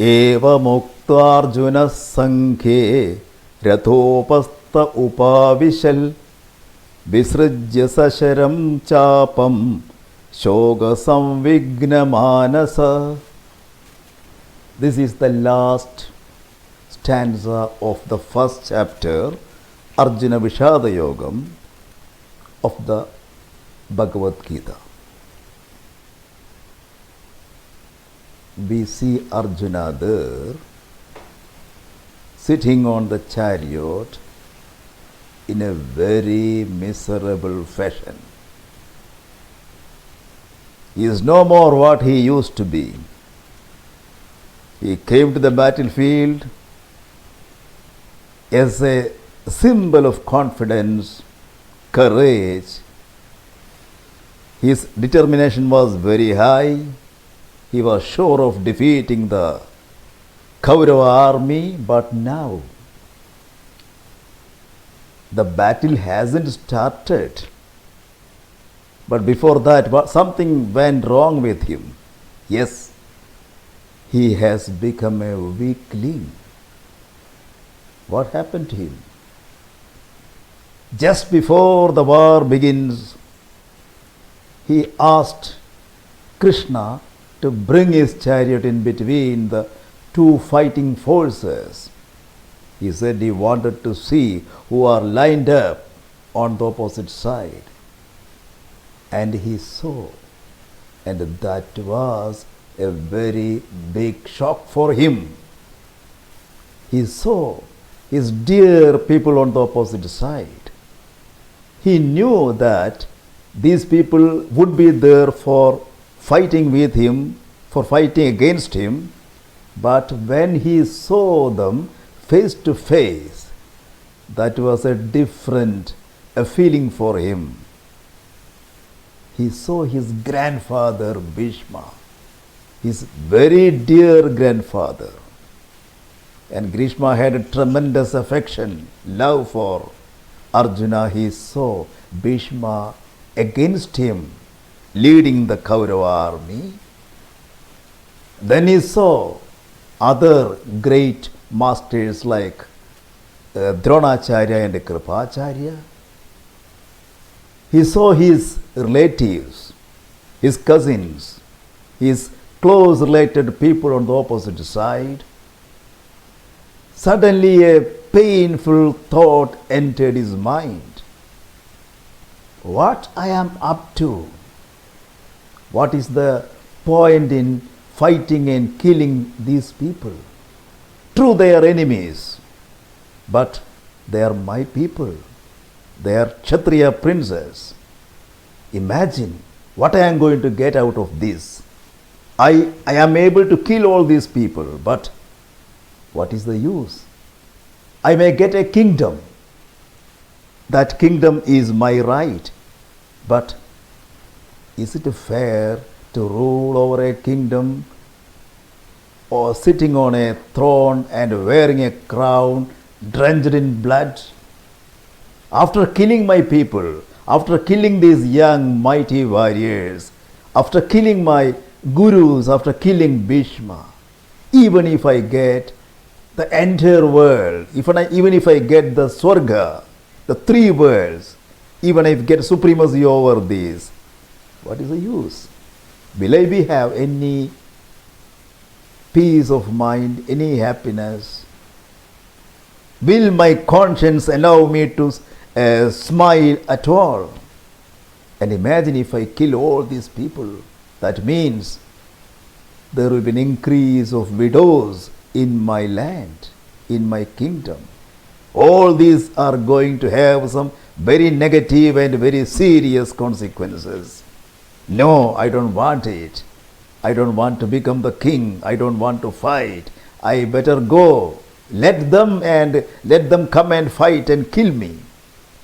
एवमुक्त्वार्जुनः सङ्ख्ये रथोपस्थ उपाविशल् विसृज्य सशरं चापं शोकसंविघ्नमानस. This is the last stanza of the first chapter, Arjuna Vishada Yogam of the Bhagavad Gita. We see Arjuna there sitting on the chariot in a very miserable fashion. He is no more what he used to be. He came to the battlefield as a symbol of confidence, courage. His determination was very high. He was sure of defeating the Kaurava army, but now the battle hasn't started. But before that, something went wrong with him. Yes, he has become a weakling. What happened to him? Just before the war begins, he asked Krishna to bring his chariot in between the two fighting forces. He said he wanted to see who are lined up on the opposite side. And he saw, and that was a very big shock for him. He saw his dear people on the opposite side. He knew that these people would be there for fighting with him, for fighting against him, but when he saw them face to face, that was a different feeling for him. He saw his grandfather Bhishma, his very dear grandfather. And Grishma had a tremendous affection, love for Arjuna. He saw Bhishma against him, leading the Kaurava army. Then he saw other great masters like Dronacharya and Kripacharya. He saw his relatives, his cousins, his close related people on the opposite side. Suddenly a painful thought entered his mind. What I am up to? What is the point in fighting and killing these people? True, they are enemies, but they are my people. They are Kshatriya princes. Imagine what I am going to get out of this. I am able to kill all these people, but what is the use? I may get a kingdom. That kingdom is my right. But is it fair to rule over a kingdom or sitting on a throne and wearing a crown drenched in blood? After killing my people, after killing these young mighty warriors, after killing my gurus, after killing Bhishma, even if I get the entire world, even if I get the Swarga, the three worlds, even if I get supremacy over these, what is the use? Will I have any peace of mind, any happiness? Will my conscience allow me to smile at all? And imagine if I kill all these people, that means there will be an increase of widows in my land, in my kingdom. All these are going to have some very negative and very serious consequences. No, I don't want it. I don't want to become the king. I don't want to fight. I better go. Let them come and fight and kill me.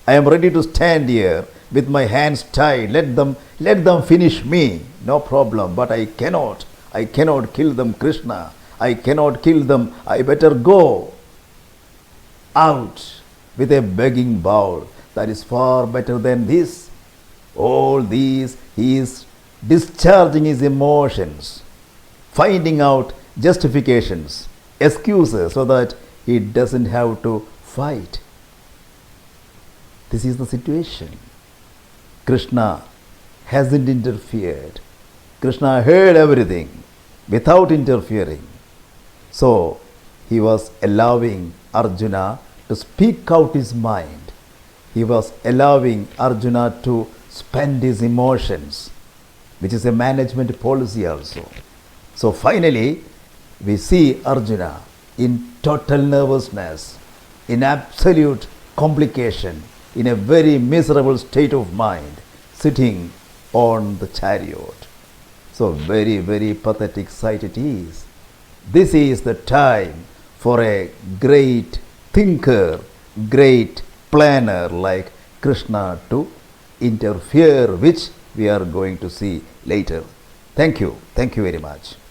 I am ready to stand here with my hands tied. Let them finish me. No problem. But I cannot kill them, Krishna. I cannot kill them. I better go out with a begging bowl. That is far better than this. All these, he is discharging his emotions, finding out justifications, excuses so that he doesn't have to fight. This is the situation. Krishna hasn't interfered. Krishna heard everything without interfering. So he was allowing Arjuna to speak out his mind. He was allowing Arjuna to spend his emotions, which is a management policy also. So finally, we see Arjuna in total nervousness, in absolute complication, in a very miserable state of mind, sitting on the chariot. So very, very pathetic sight it is. This is the time for a great thinker, great planner like Krishna to interfere, which we are going to see later. Thank you. Thank you very much.